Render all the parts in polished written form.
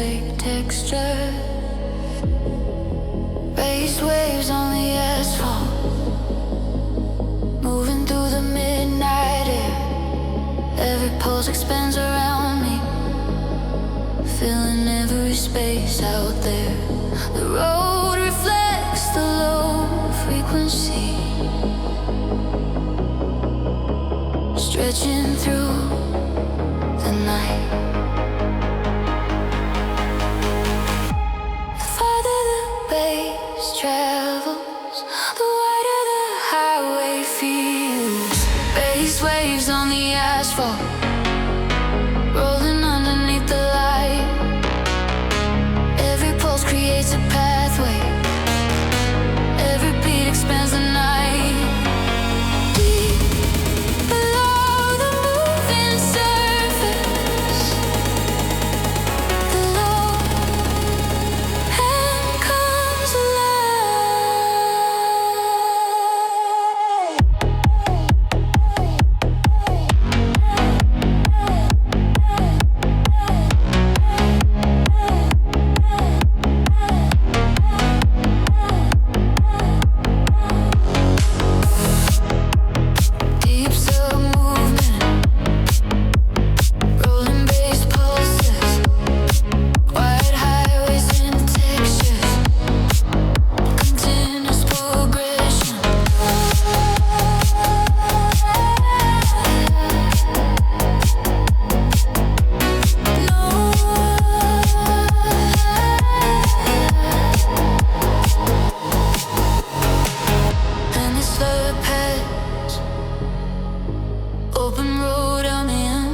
fake texture. Bass waves on the asphalt, moving through the midnight air. Every pulse expands around me, filling every space out there. The road reflects the low frequency, stretching through the night. The farther the bass travels, the wider the highway feels. Bass waves on the asphalt, rolling underneath the light. Every pulse creates a pathway, every beat expands the night. Deep below the moving surface, the low hand comes deep sub movement, rolling bass pulses, wide highways and textures, continuous progression. And this slow pass, open road I'm in,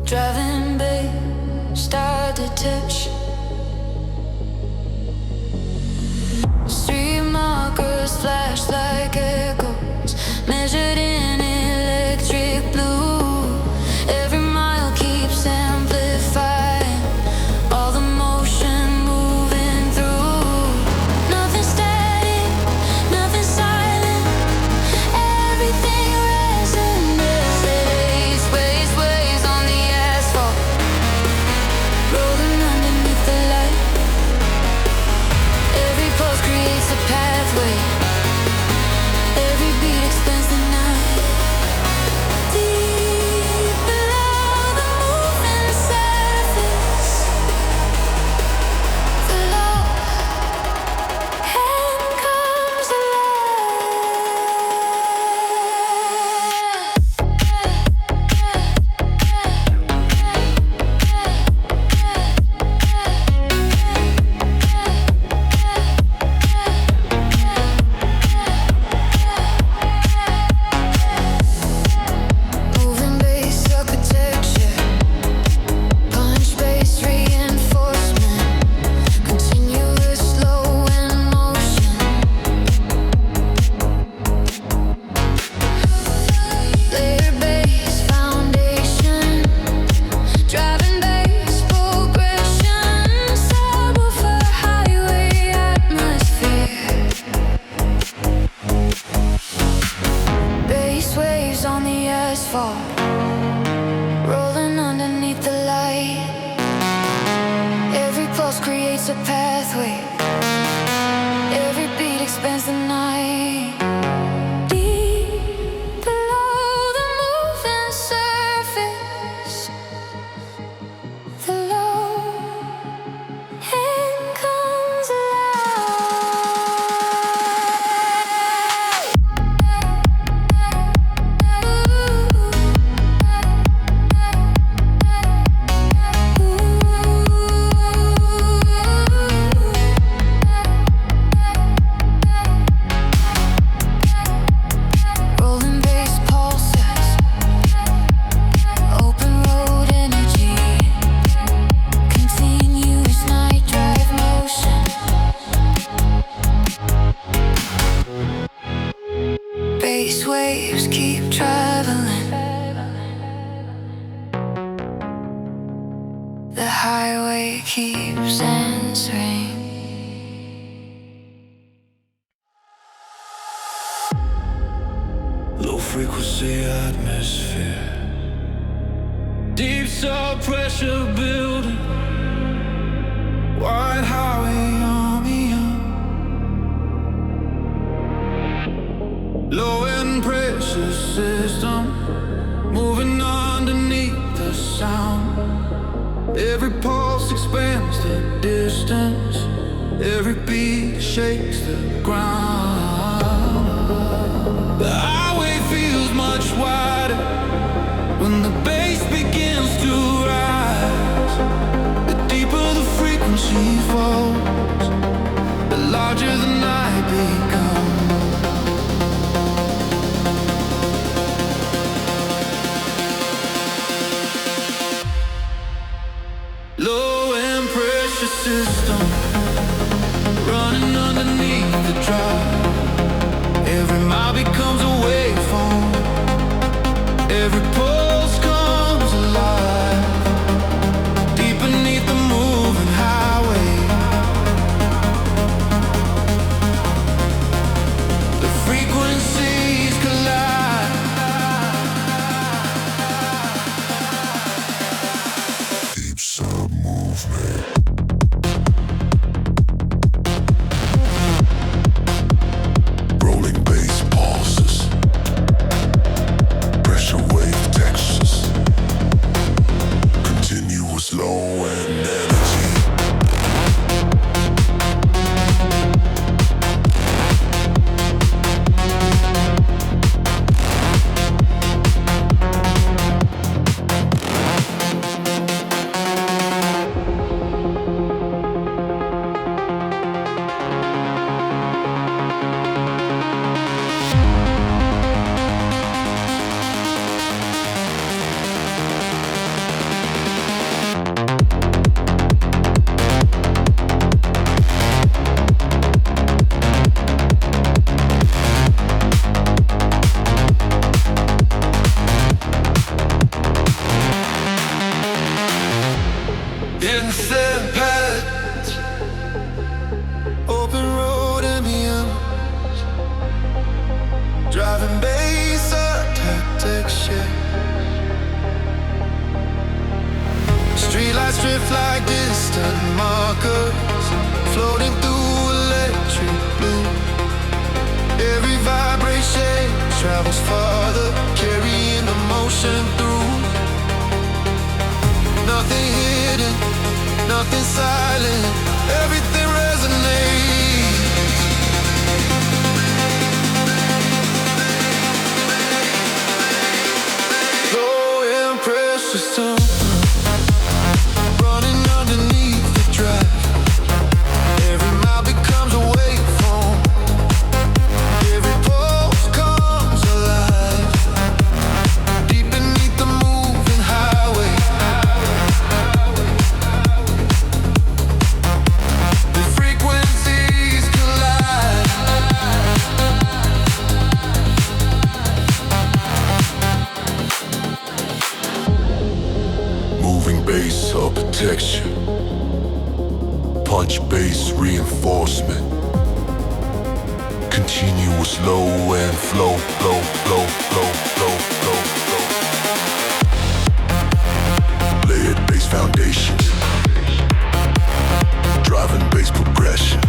driving bass, star detection. Street markers flash like echoes, measured in electric blue. Every mile keeps amplifying, all the motion moving through. Nothing static, nothing silent, everything resonates. Waves on the asphalt, rolling underneath the light. Every pulse creates a pathway, every beat expands the night. Deep below the moving surface, the low hand comes moving bass architecture, punch bass reinforcement, continuous slow and motion. Layer bass foundation, driving bass progression. Subwoofer highway atmosphere. Bass waves on the asphalt, rolling underneath the light. Every pulse creates a pathway, every beat expands the night. Deep below the moving surface, the low hand comes rolling bass pulses, open road energy, continuous night drive motion. Bass waves keep traveling, the highway keeps answering. Low frequency atmosphere, deep sub pressure build. system, moving underneath the sound. Every pulse expands the distance, every beat shakes the ground. The highway feels much wider when the bass begins to rise. The deeper the frequency falls, the larger the night becomes. Low and pressure system, running underneath the drive. Every mile becomes a waveform, every pulse comes alive. Deep beneath the moving highway, the frequencies collide. Deep sub movement. Drift like distant markers, floating through electric blue. Every vibration travels farther, carrying emotion through. Nothing hidden, nothing silent, everything resonates. Low and pressure system, running underneath the drive. Every mile becomes a waveform, every pulse comes alive. Deep beneath the moving highway, the frequencies collide. Moving bass architecture, punch bass reinforcement, continuous low and flow, flow, flow, flow, flow, flow, flow. Layered bass foundation, driving bass progression,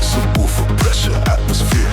subwoofer pressure atmosphere.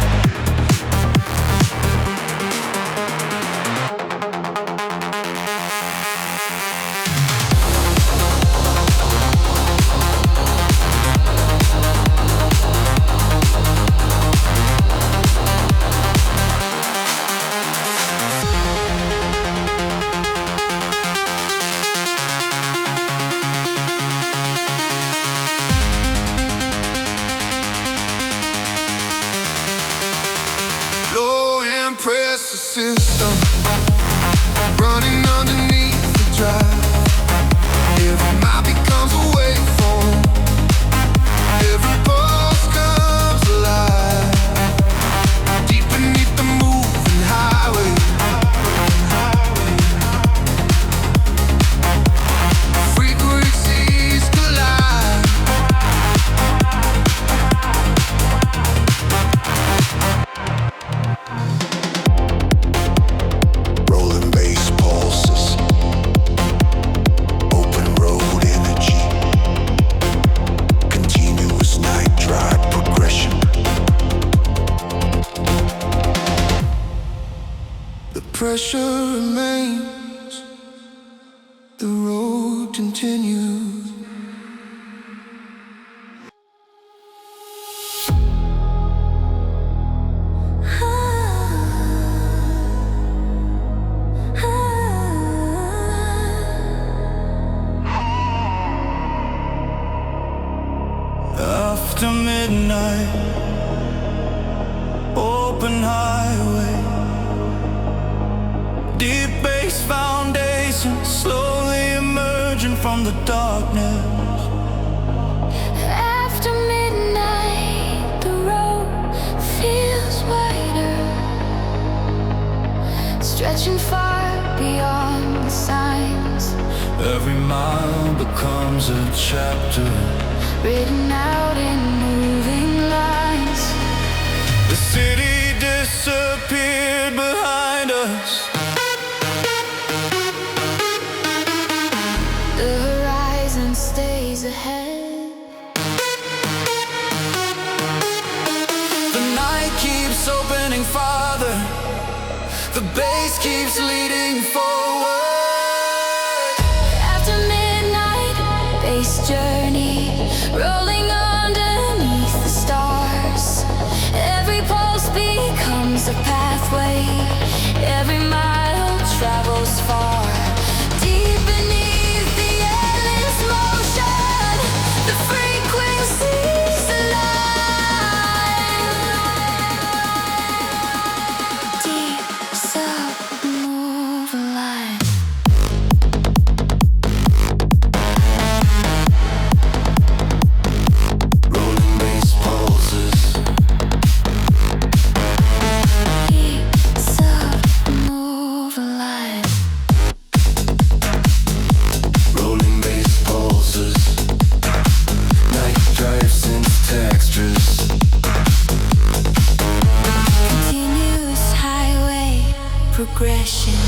pressure remains, the road continues. After midnight, open highway, deep base foundation, slowly emerging from the darkness. After midnight, the road feels wider, stretching far beyond the signs. Every mile becomes a chapter, written out in moving lines. The city disappeared behind us. The horizon stays ahead. The night keeps opening farther, the bass keeps leading forward. After midnight, bass journey, rolling underneath the stars. Every pulse becomes a pathway, every mile travels far. Deep beneath the endless motion, the frequencies align. Deep subwoofer line. Progression.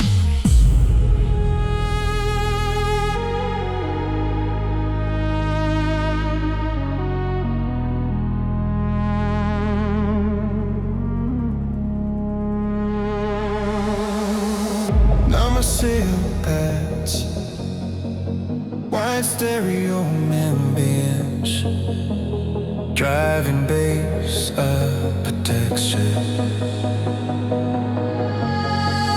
Now my silhouettes, wide stereo ambience, driving bass up a texture.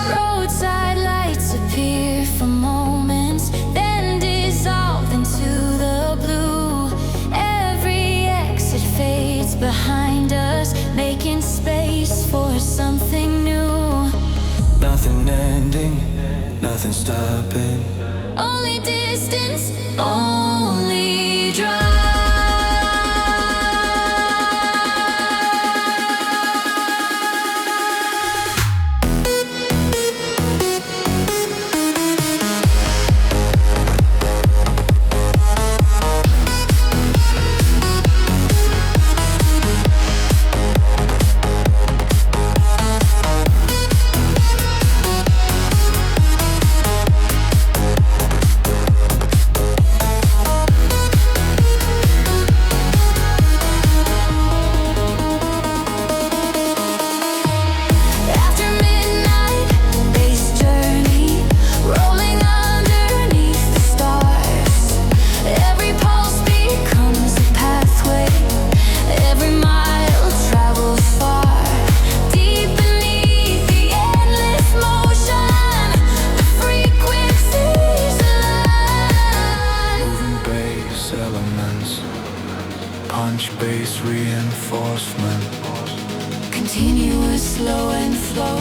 Roadside lights appear for moments, then dissolve into the blue. Every exit fades behind us, making space for something new. Nothing ending, nothing stopping. Only distance, only drive. Punch bass reinforcement, continuous slow and flow.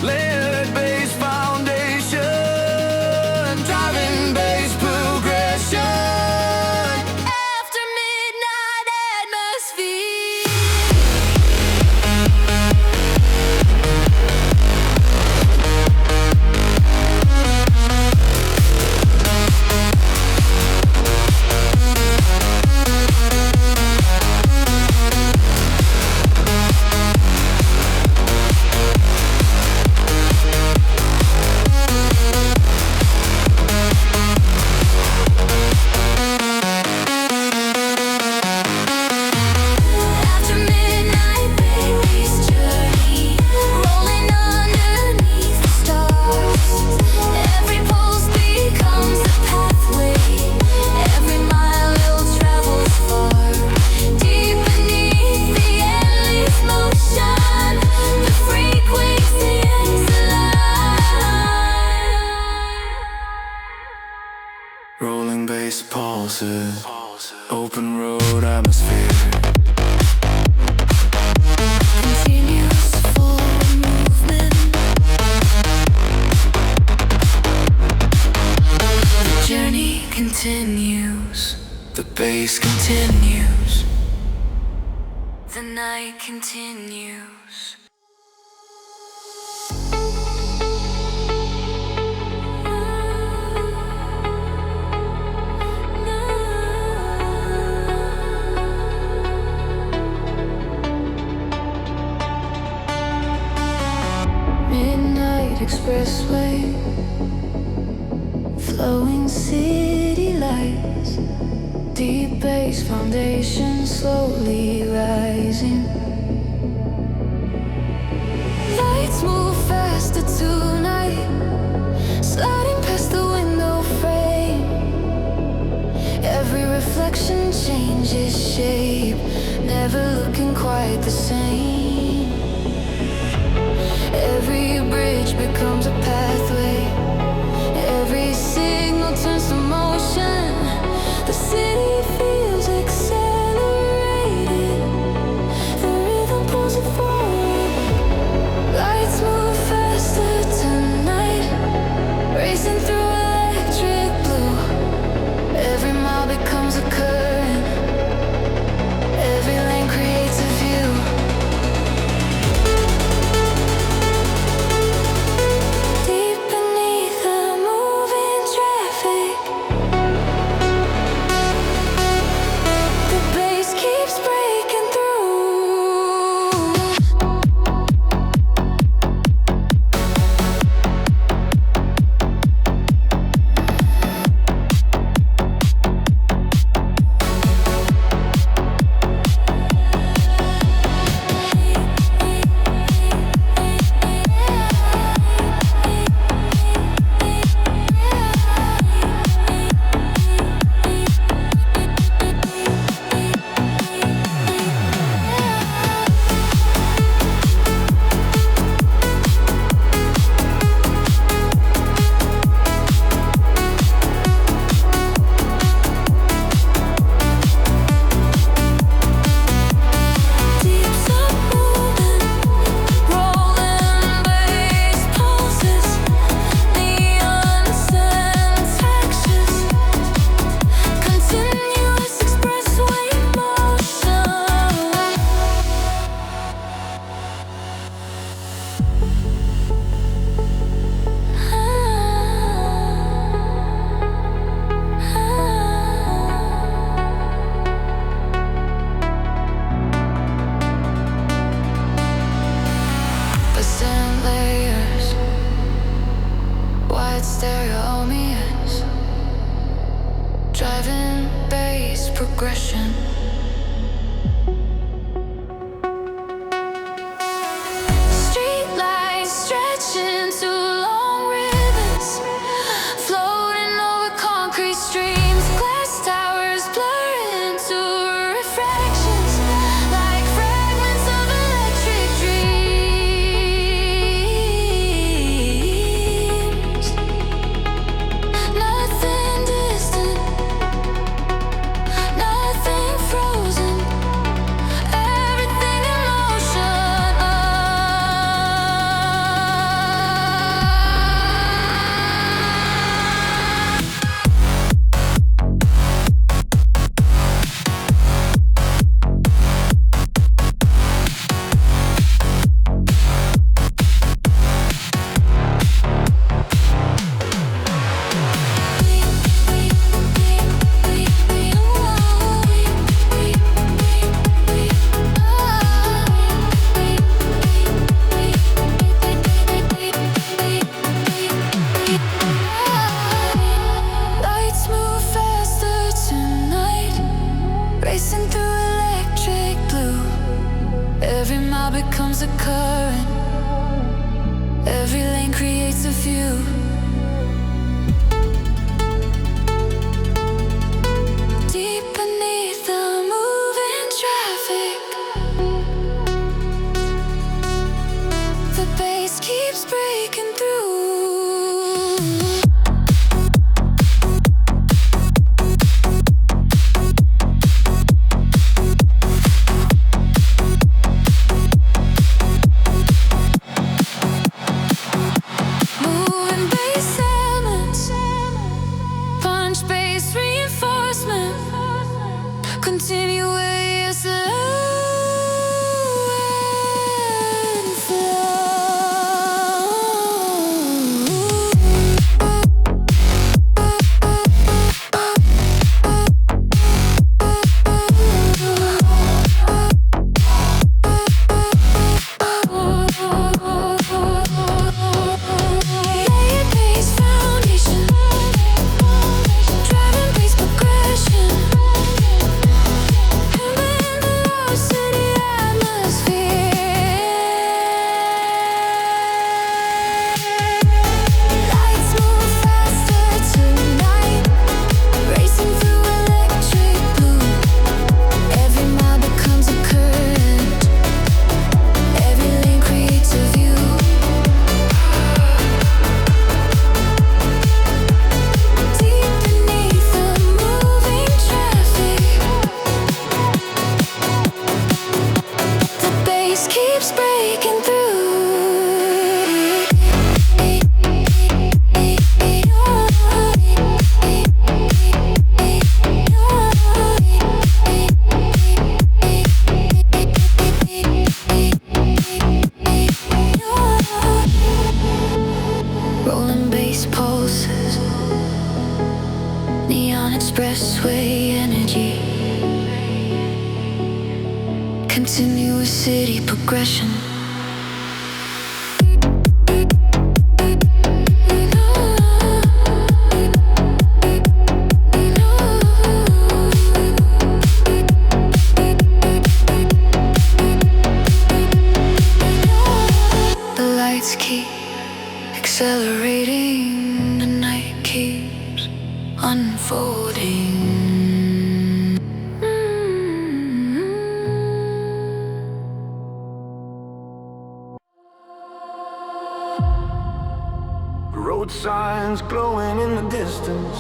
Layered bass foundation, driving bass progression. After midnight atmosphere. Open road atmosphere. Continuous forward movement. The journey continues. The bass continues. The night continues. Midnight expressway, flowing city lights, deep bass foundation slowly rising. Lights move faster tonight, sliding past the window frame. Every reflection changes shape, never looking quite the same. Every bridge becomes a pathway, every signal turns to motion. The city feels accelerated, the rhythm pulls it forward. Lights move faster tonight, racing through electric blue. Every mile becomes a current, every lane creates a view. Deep beneath the moving traffic, the bass keeps breaking through. Deep submoving, rolling bass pulses, neon syntaxes, continuous expressway motion. Percent layers, wide stereomias, driving bass progression. Street lights stretch into long ribbons, floating over concrete streams. Glass towers blur into refractions, like fragments of electric dreams. Nothing distant, nothing frozen, everything in motion. Lights move faster tonight, racing through electric blue. Every mile becomes a current, every lane creates a view. Deep beneath the moving traffic, the bass keeps breaking through. Continuous and expressway energy, continuous city progression. The lights keep accelerating, the night keeps unfolding. Road signs glowing in the distance,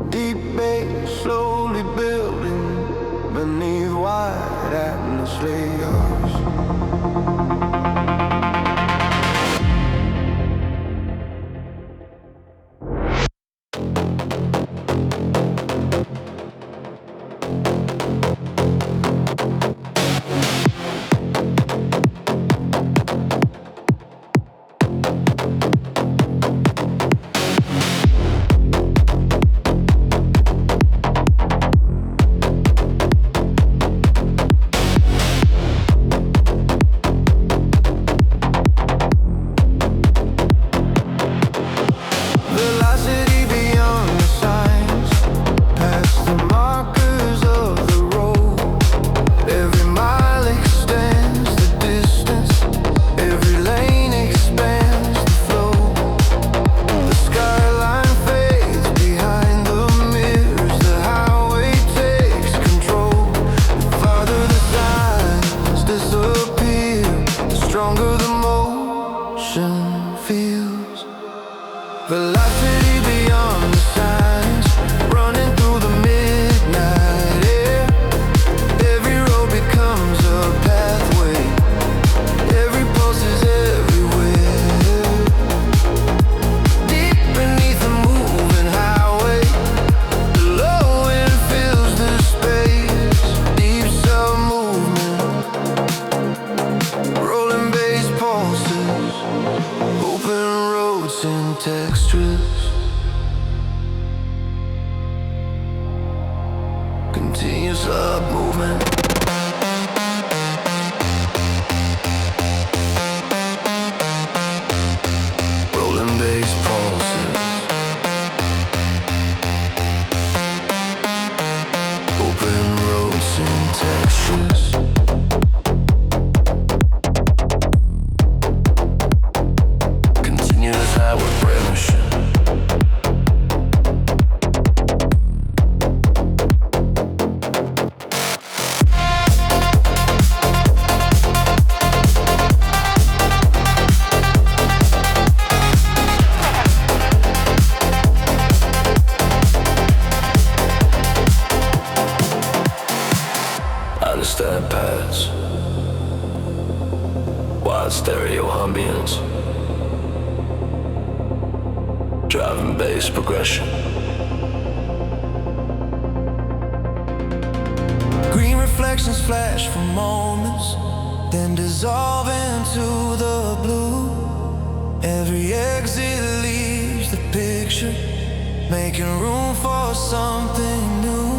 deep bass slowly building beneath wide atmospheres. Velocity beyond the signs, running through the midnight air. Every road becomes a pathway, every pulse is everywhere. Deep beneath the moving highway, the low wind fills the space. Deep sub-movement, rolling bass pulses, open roads and textures, continuous up movement. Rolling bass pulses, open roads and textures. Continuous highway progression. Understand paths, wide stereo ambience, driving bass progression. Green reflections flash for moments, then dissolve into the blue. Every exit leaves the picture, making room for something new.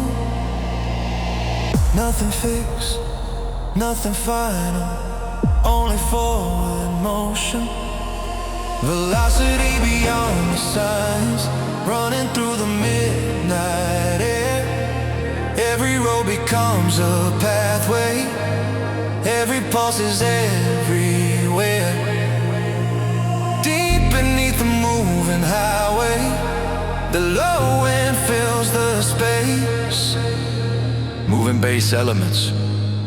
Nothing fixed, nothing final, only forward motion. Velocity beyond the signs, running through the midnight air. Every road becomes a pathway, every pulse is everywhere. Deep beneath the moving highway, the low end fills the space. Moving bass elements,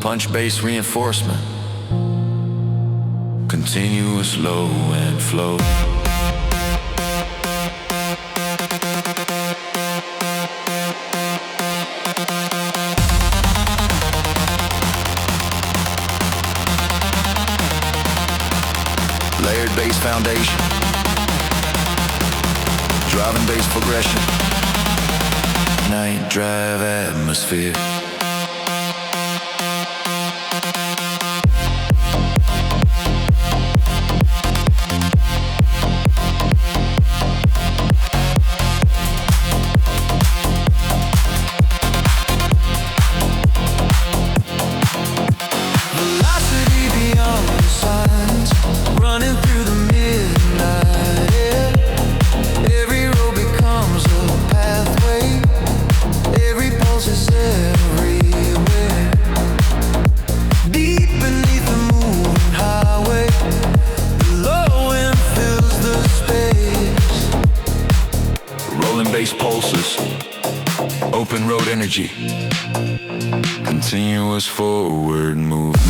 punch bass reinforcement, continuous low and flow. Layered bass foundation, driving bass progression, night drive atmosphere. Pulses, open road energy, continuous forward movement.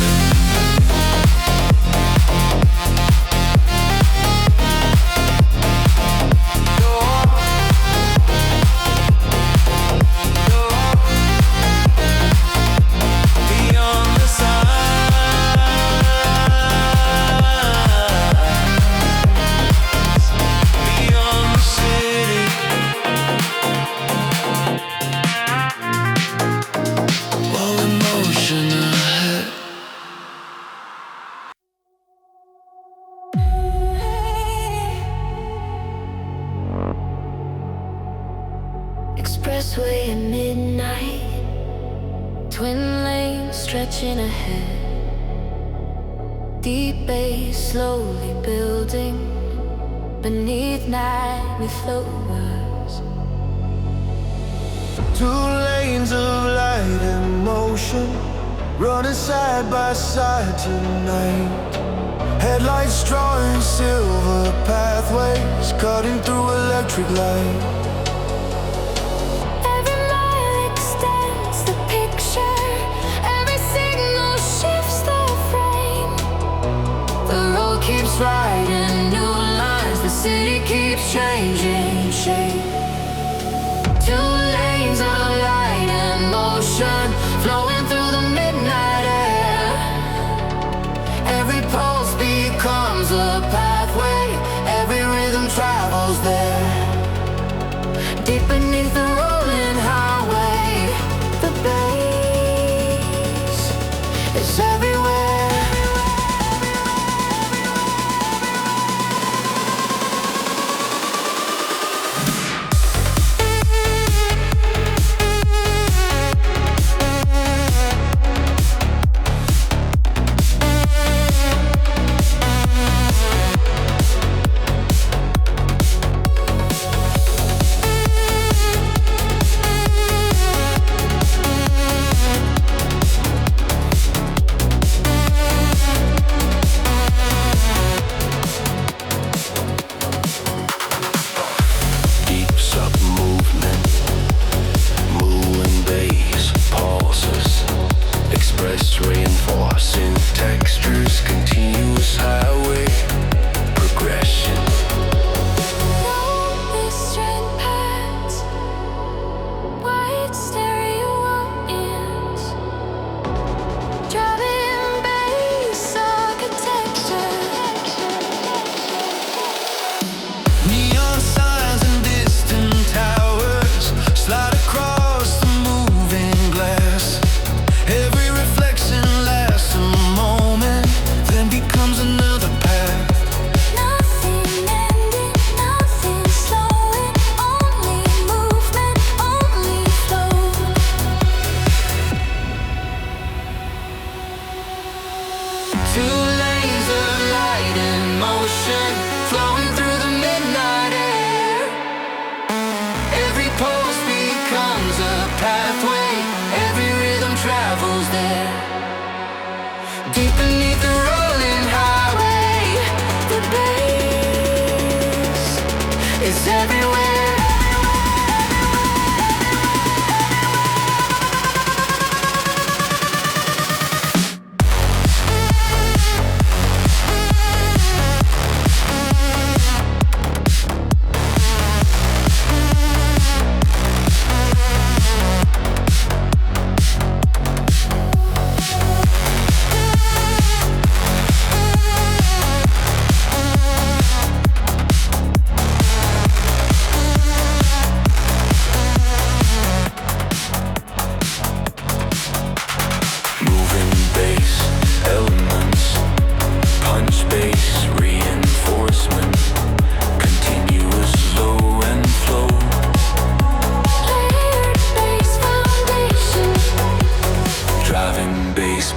Expressway at midnight, twin lanes stretching ahead. Deep bass slowly building beneath nightly flowers. Two lanes of light and motion, running side by side tonight. Headlights drawing silver pathways, cutting through electric light. Keeps writing new lines, the city keeps changing shape. Two lanes of light and motion, flowing through the midnight air. Every pulse becomes a pathway, every rhythm travels there. Deep beneath the rolling highway, the bass is everywhere.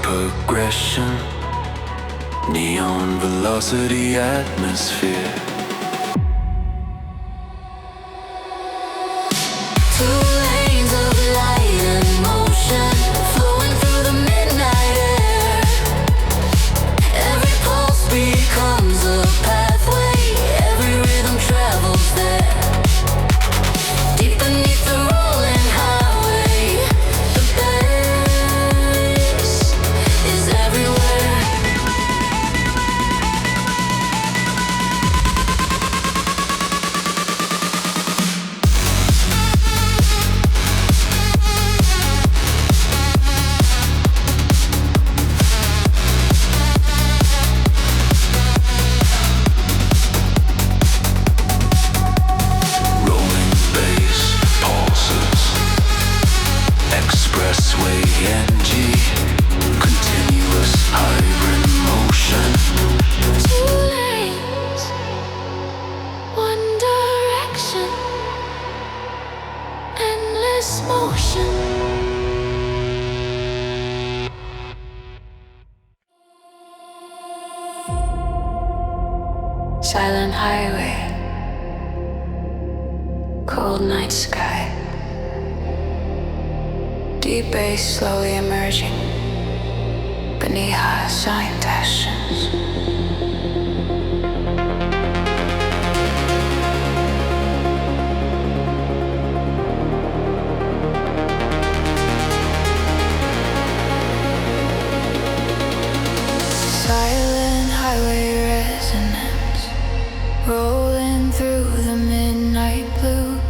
progression, neon velocity atmosphere. Two lanes of light and motion flowing through the midnight air. Every pulse becomes a pathway, every rhythm travels there. Deep beneath the rolling highway, the bass is everywhere. Rolling bass pulses, expressway NG, continuous hybrid motion. Two lanes, one direction, endless motion. Silent highway, cold night sky, deep bass slowly emerging beneath high sign passions. Silent highway resonance, rolling through the midnight blue.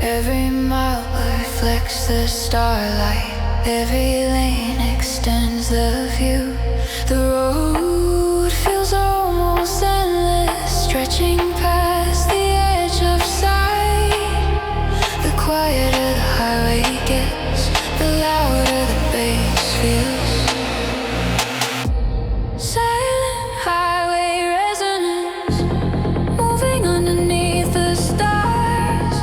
Every mile reflects the starlight, every lane extends the view. The road feels almost endless, stretching past the edge of sight. The quieter the highway gets, the louder the bass feels. Silent highway resonance, moving underneath the stars.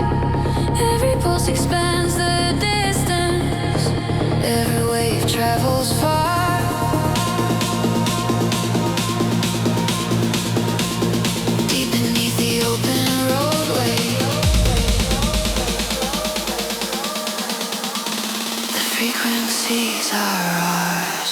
Every pulse expands the distance, every wave travels far. Deep beneath the open roadway, the frequencies are ours.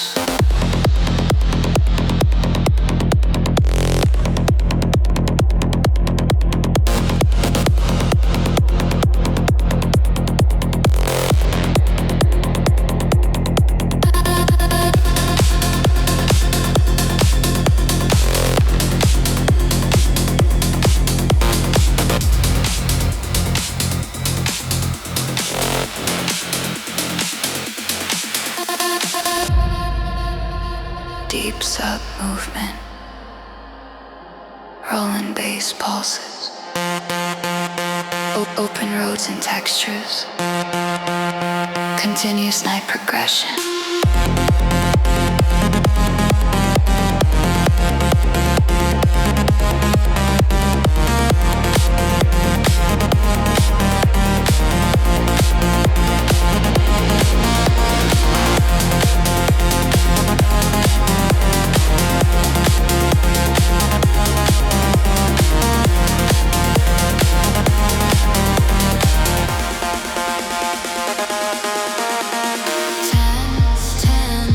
Deep sub movement, rolling bass pulses, open roads and textures, continuous night progression. Ten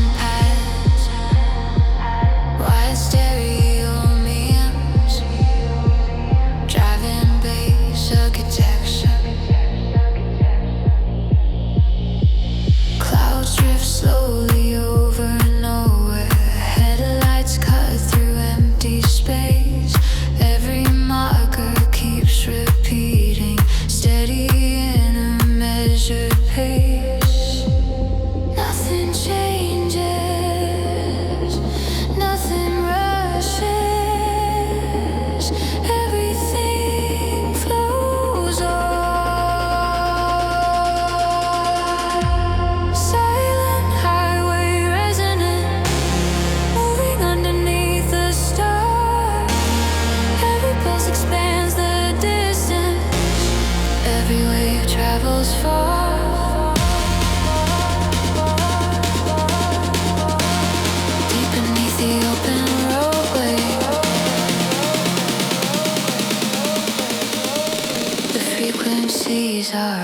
days are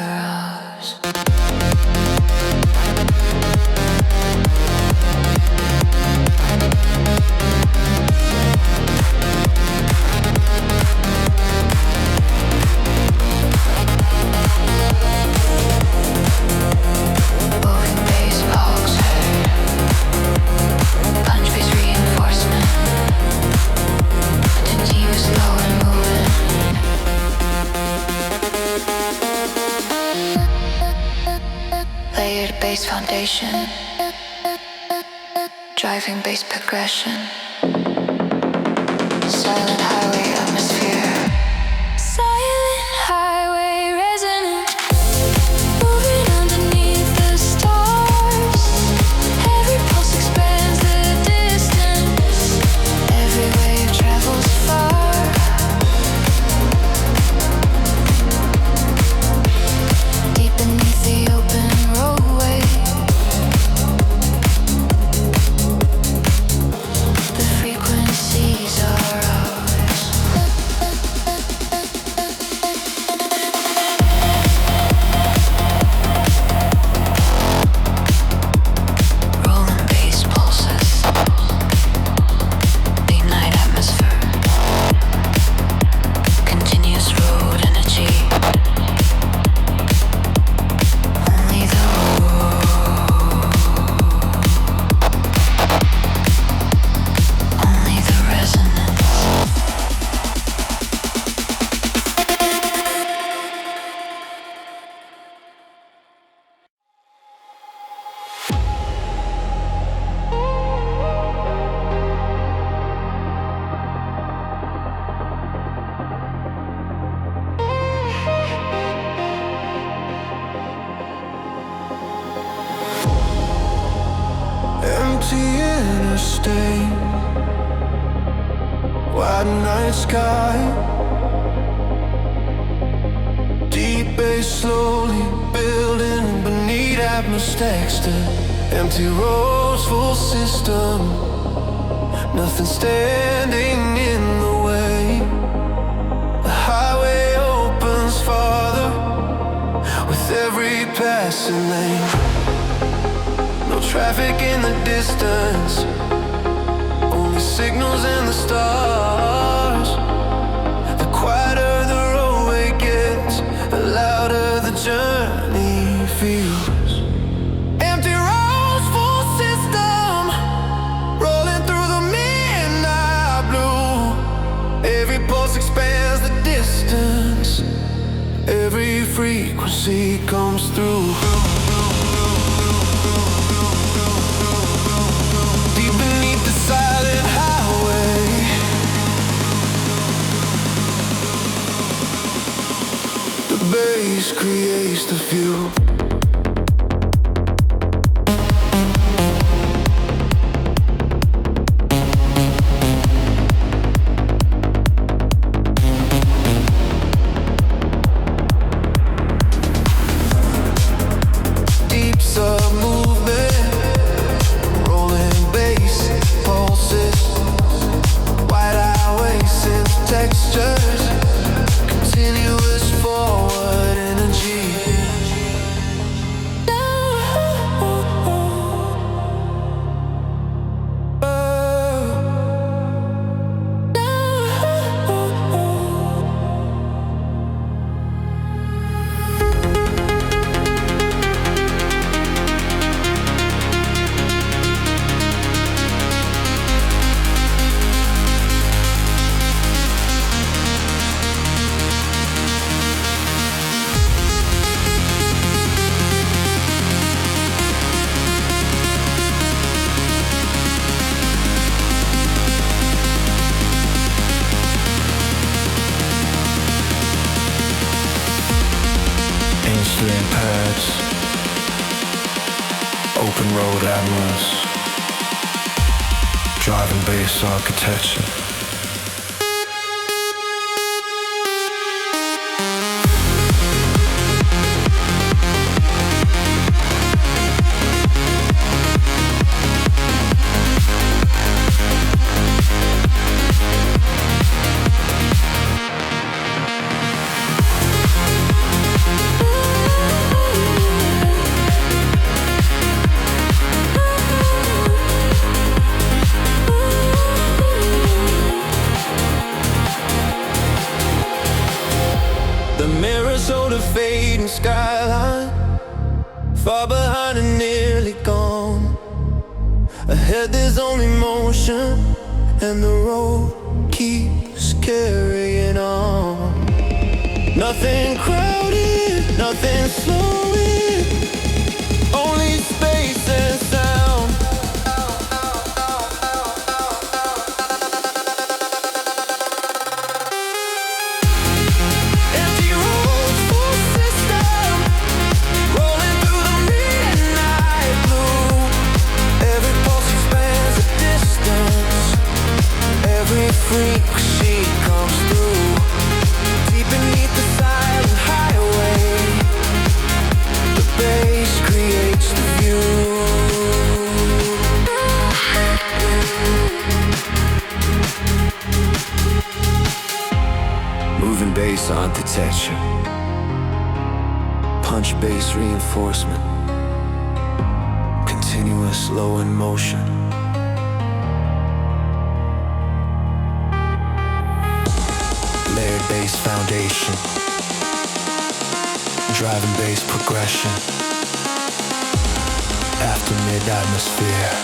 ours. Moving bass pulse head, punch bass reinforcement, continuous low and moving. Layered bass foundation, driving bass progression, silent highway atmosphere, silent highway resonance, moving underneath the stars. Every pulse expands the distance, every wave travels far. Deep beneath the open roadway, the frequencies are ours. Rolling bass pulses, midnight atmosphere, continuous road energy. Only the only the resonance. Empty interstate, wide night sky, deep bass slowly building beneath atmospheric. Empty roads, full system, nothing standing in the way. The highway opens farther with every passing lane. No traffic in the distance, only signals in the stars. The quieter the roadway gets, the louder the journey feels. Empty roads, full system, rolling through the midnight blue. Every pulse expands the distance, every frequency comes through. Silent highway, the bass creates the fuel. Deep sub movement, rolling bass pulses, wide highway synth textures, continuous forward energy. Insulin pads, open road atmos, driving bass architecture. skyline, far behind and nearly gone. Ahead there's only motion, and the road keeps carrying on. Nothing crowded, nothing slowing, only space and sound. Empty roads, full system, rolling through the midnight blue. Every pulse expands a distance, every frequency comes through. Deep beneath the silent highway, the bass creates the view. Moving bass architecture, punch bass reinforcement, continuous slow in motion. Layered bass foundation, driving bass progression, after mid atmosphere.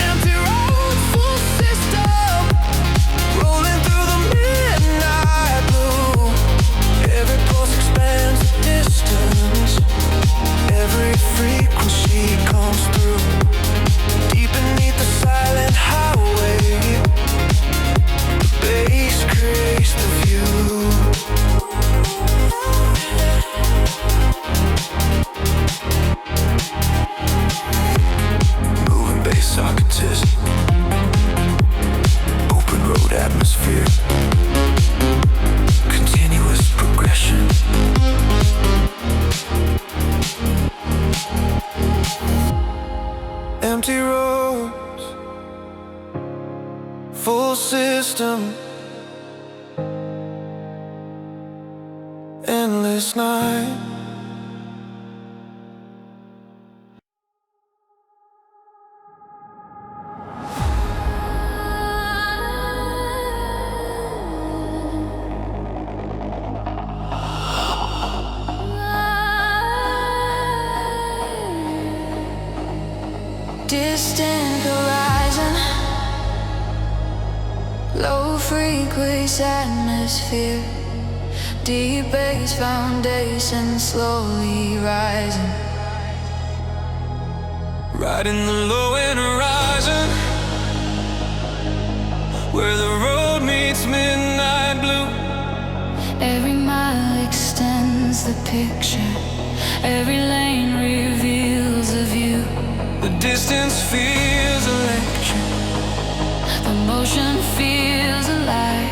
Empty roads, full system, rolling through the midnight blue. Every pulse expands the distance, every frequency comes through. Deep beneath the silent highway, the bass creates the view. Moving bass socratism, open road atmosphere, continuous progression. Empty roads, full system, endless night. Distant horizon, low frequency atmosphere, deep bass foundation slowly rising. Riding the low end horizon, where the road meets midnight blue. Every mile extends the picture, every lane reveals a view. The distance feels electric, The motion feels alive.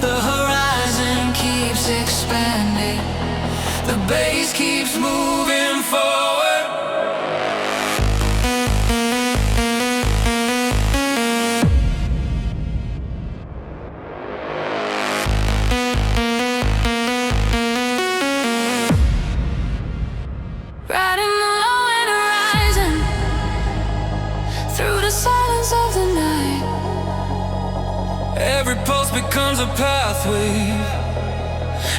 the horizon keeps expanding, the bass keeps moving forward. Riding the low end horizon, through the silence of the night. Every pulse becomes a pathway,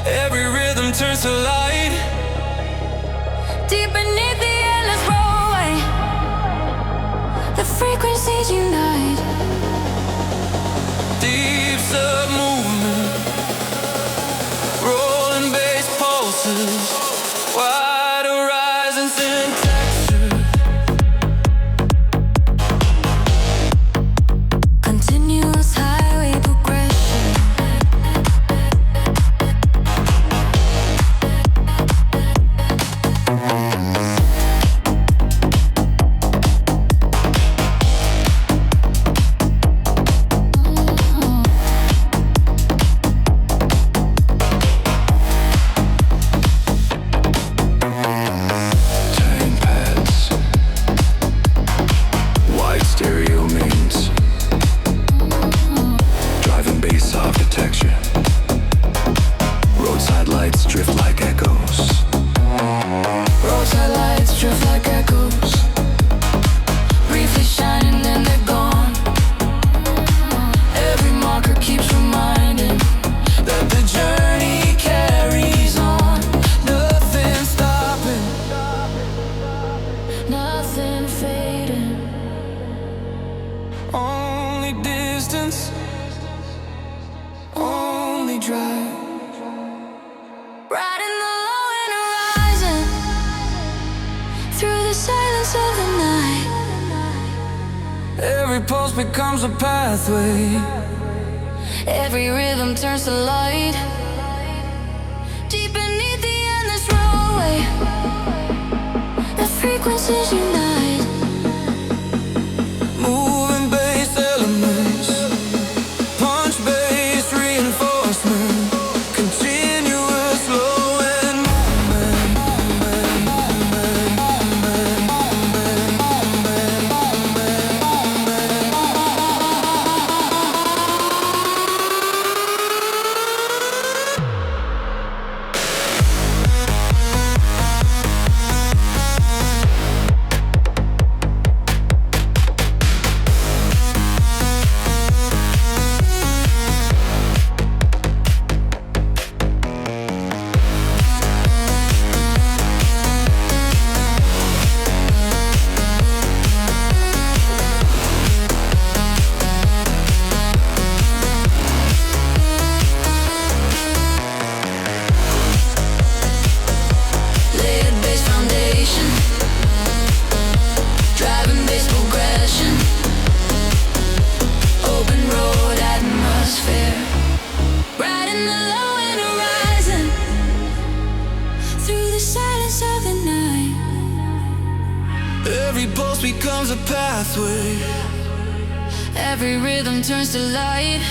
every rhythm turns to light. Deep beneath the endless roadway, the frequencies unite. Deep sub movement, rolling bass pulses, wide horizons in texture. Continuous highway progression. drive. Riding the low and horizon through the silence of the night. Every pulse becomes a pathway. Every rhythm turns to light. Deep beneath the endless roadway, the frequencies unite. Moving bass elements, punch bass reinforcement, continuous flow and Layered bass foundation, driving bass progression, open road atmosphere. Riding the low and horizon through the silence of the night. every pulse becomes a pathway. Every rhythm turns to light.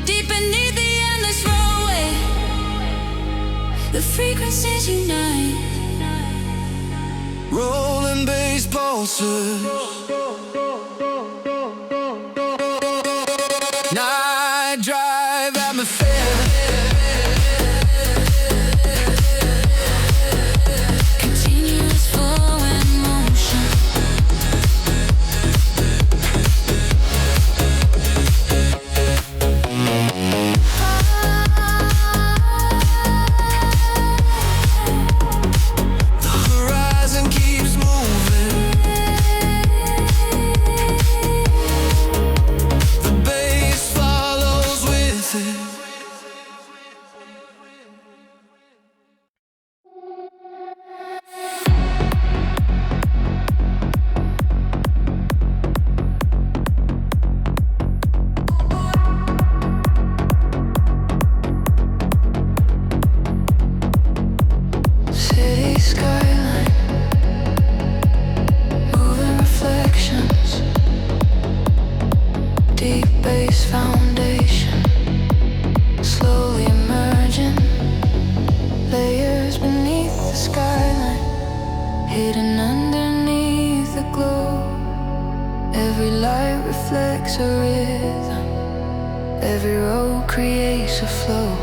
Deep beneath the endless roadway, the frequencies unite. Rolling bass pulses, night drive atmosphere. Continuous flow and motion. The horizon keeps moving. The bass follows with it. City skyline, moving reflections, deep bass foundation, slowly emerging, layers beneath the skyline, hidden underneath the glow. Every light reflects a rhythm, every road creates a flow.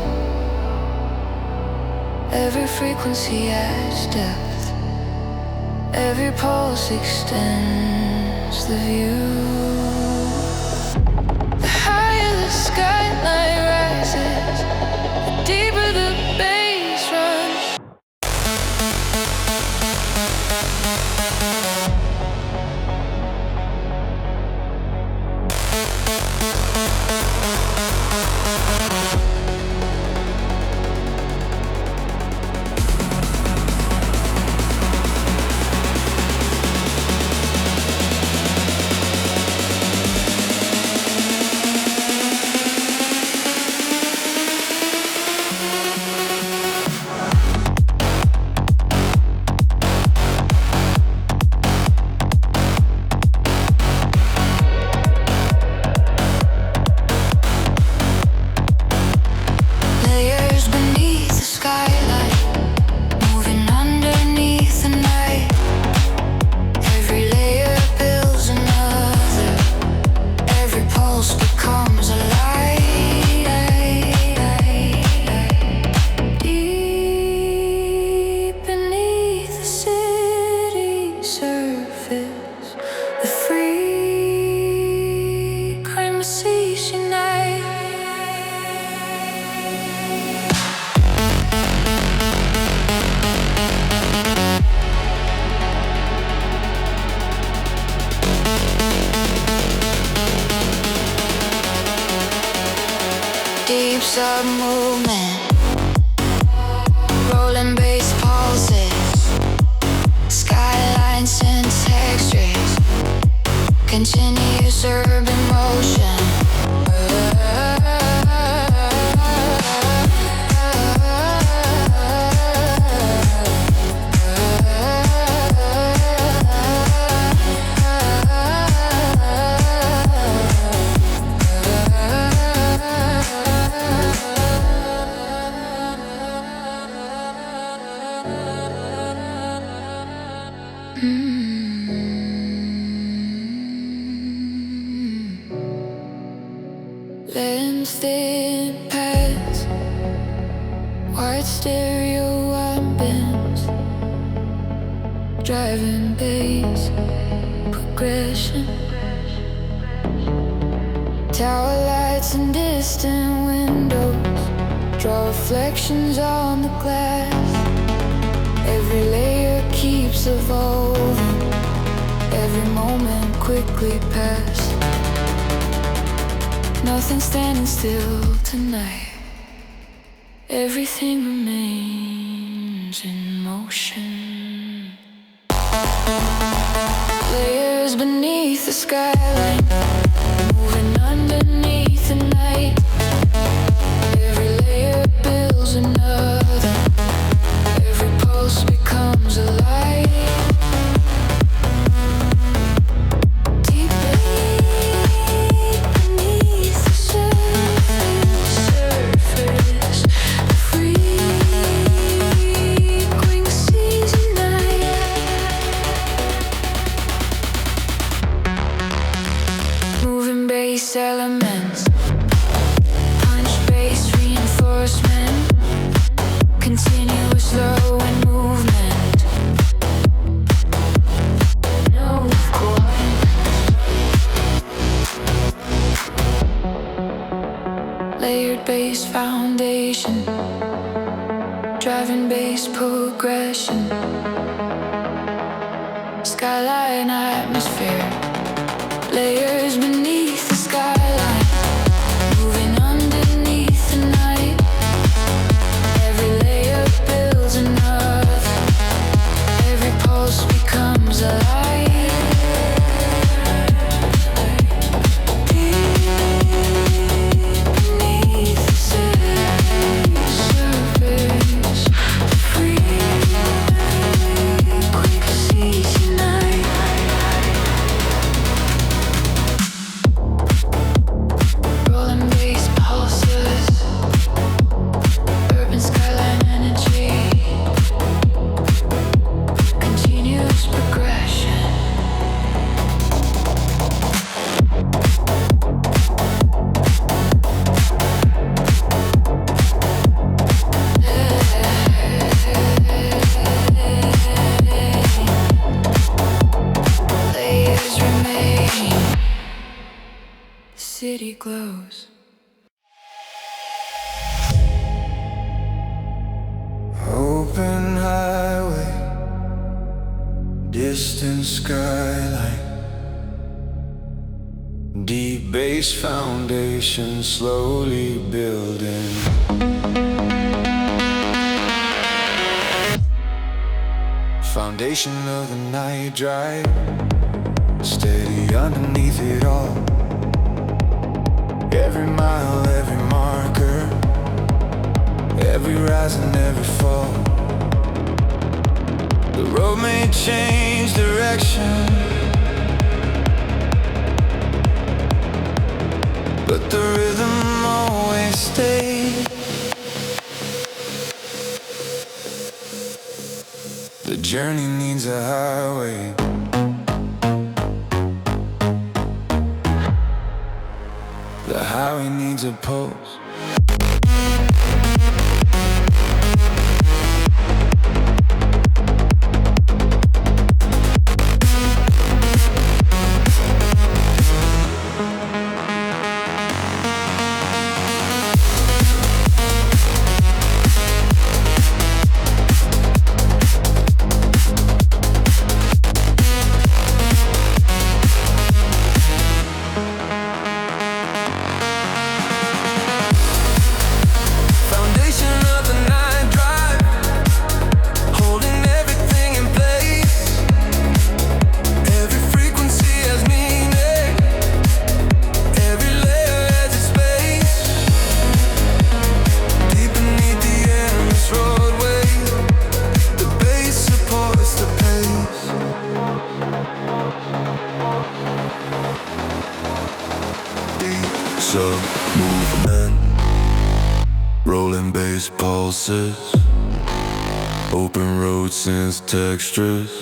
Every frequency adds depth. Every pulse extends the view. The higher the skyline rises, the deeper the bass runs. deep sub movement, rolling bass pulses, skylines and textures, continuous urban motion. Lens thin paths, wide stereo bends, driving bass progression, tower lights and distant windows draw reflections on the glass. Every layer keeps evolving, every moment quickly past. Nothing standing still tonight. Everything remains in motion. Layers beneath the skyline, moving underneath the night. Every layer builds another, every pulse becomes alive. Elements, punch bass reinforcement, continuous slow and movement. No chord, layered bass foundation, driving bass progression, skyline atmosphere, layers beneath the skyline, moving underneath the night. Every layer builds another, every pulse becomes alive. Deep beneath the surface, free, quick seas unite. Rolling bass pulses, urban skyline energy, continuous progression. Layers remain, the city glows. Open highway, distant skyline, deep bass foundation slowly building. Foundation of the night drive, steady underneath it all. Every mile, every marker, every rise and every fall. The road may change direction, but the rhythm always stays. The journey needs a highway. The highway needs a pulse. Rolling bass pulses, open road synth textures,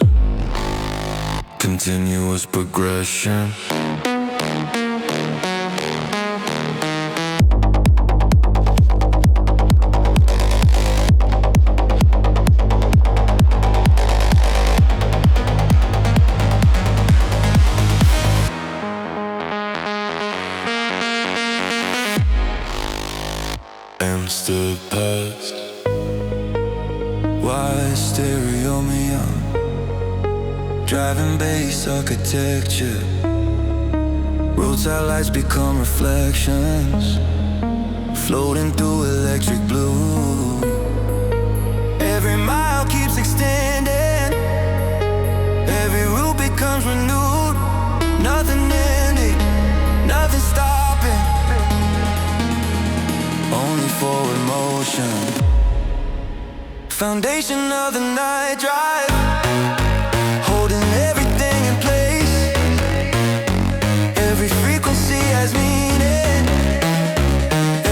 continuous progression. Amster past, wide stereo me on, driving bass architecture. Roadside lights become reflections, floating through electric blue. Every mile keeps extending, every route becomes renewed. Nothing ending, nothing stopping, only forward motion. Foundation of the night drive, holding everything in place. Every frequency has meaning,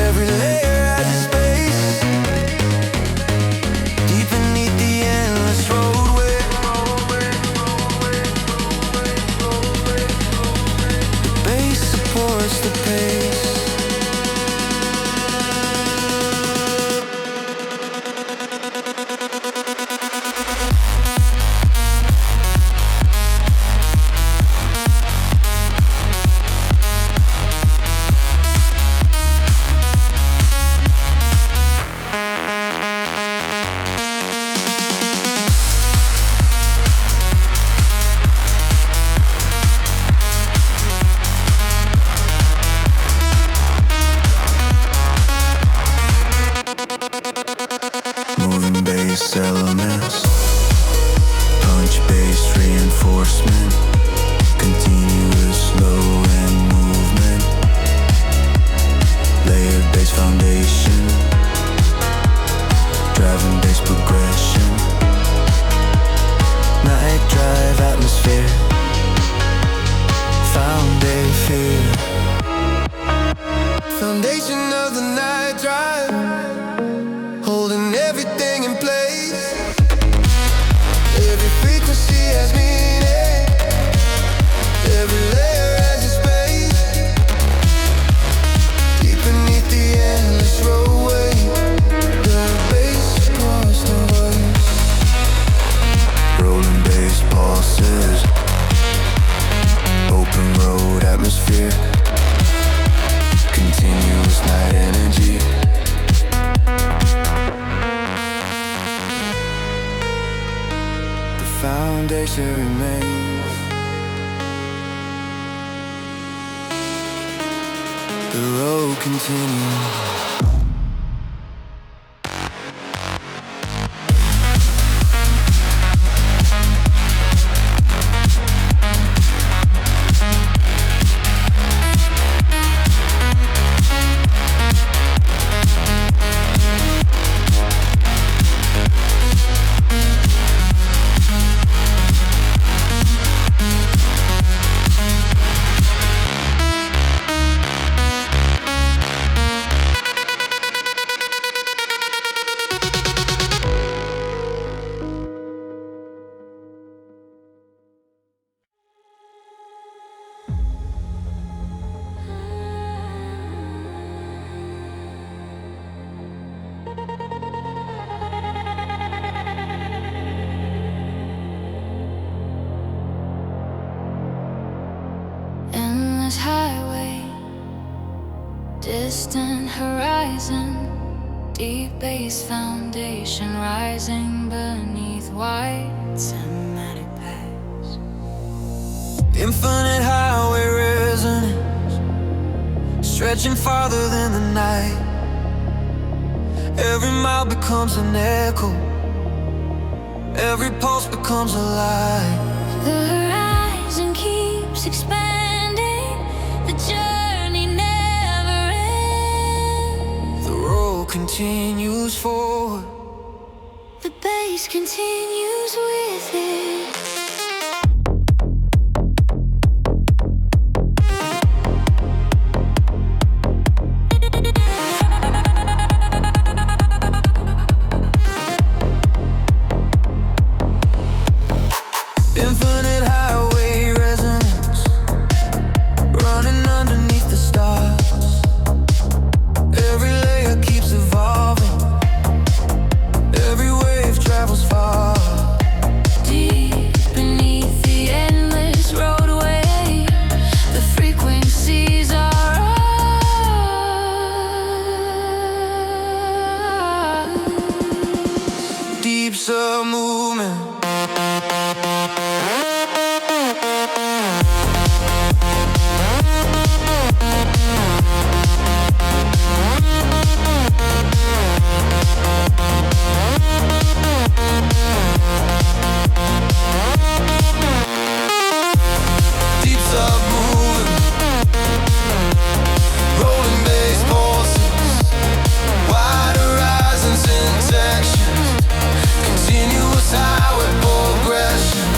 every layer has a space. Deep beneath the endless roadway, the bass supports the pace. Moving bass elements, punch bass reinforcement, continuous slow and movement, layered bass foundation, driving bass progression, night drive atmosphere, found a fear. Foundation of the night drive, holding everything in place. Every frequency has meaning, every layer has a space. Deep beneath the endless roadway, the bass across the voice. Rolling bass pulses, open road atmosphere, continuous night energy. The foundation remains, the road continues. Endless highway, distant horizon, deep bass foundation rising beneath white cinematic paths. Infinite highway resonance, stretching farther than the night. Every mile becomes an echo, every pulse becomes alive. The horizon keeps expanding, the journey never ends. The road continues forward, The bass continues with it. sub movement. Deep sub movement. Rolling bass pulses. Wide horizons in sections. Continuous highway progression.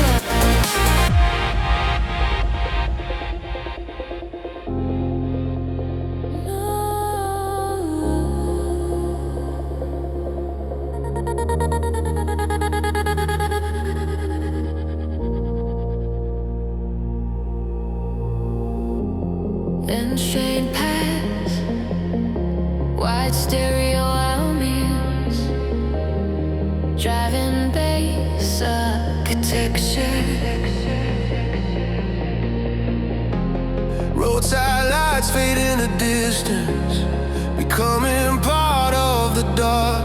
In shade paths, wide stereo albums, driving bass architecture. Roadside lights fade in the distance, becoming part of the dark.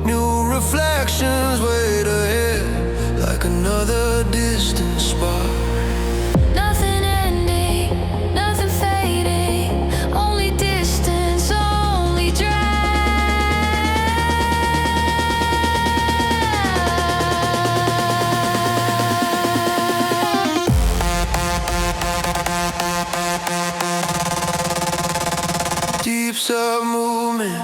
New reflections wait ahead, like another distant spark. Nothing ending, nothing fading, only distance, only Deep sub movement.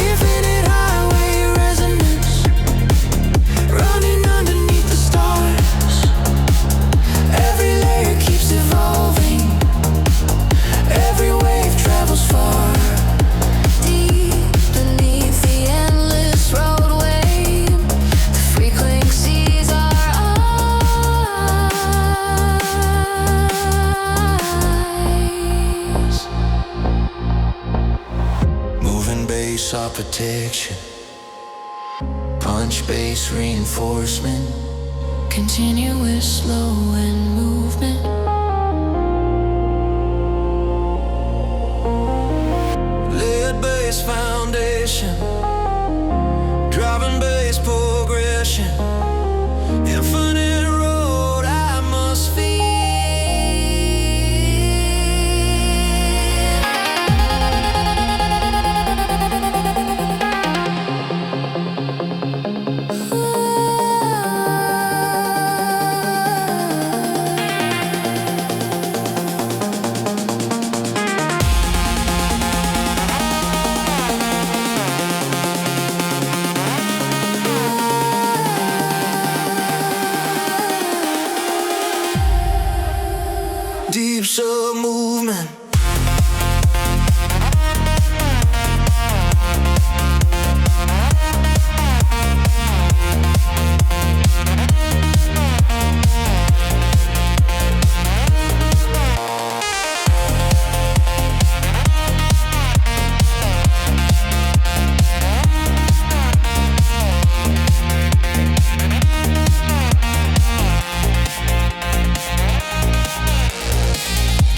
Infinite highway resonance, running underneath the stars. Every layer keeps evolving, every wave travels far. deep beneath the endless roadway. The frequencies are eyes. Moving bass our protection, punch bass reinforcement. Continuous slow and movement. Lead bass foundation, driving bass progression. Infinite road atmosphere. Deep sub movement.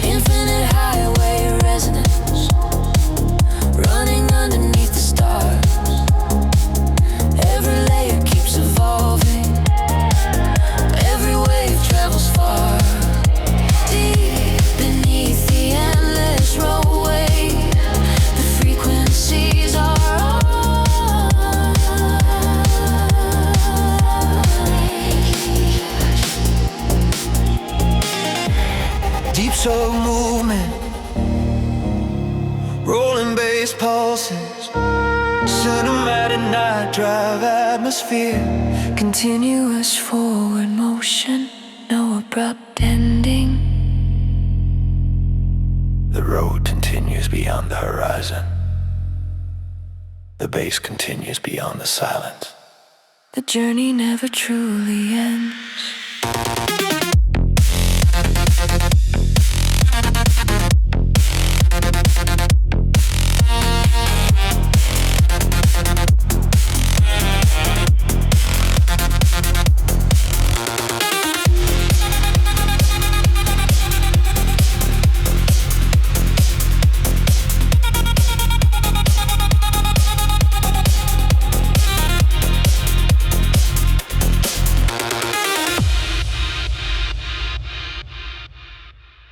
Infinite highway resonance, running underneath the stars. Every layer keeps evolving, every wave travels far. Deep beneath the endless roadway, the frequencies are Deep sub movement. Rolling bass pulses. Cinematic night drive atmosphere. continuous forward motion, no abrupt ending. The road continues beyond the horizon. The bass continues beyond the silence. The journey never truly ends.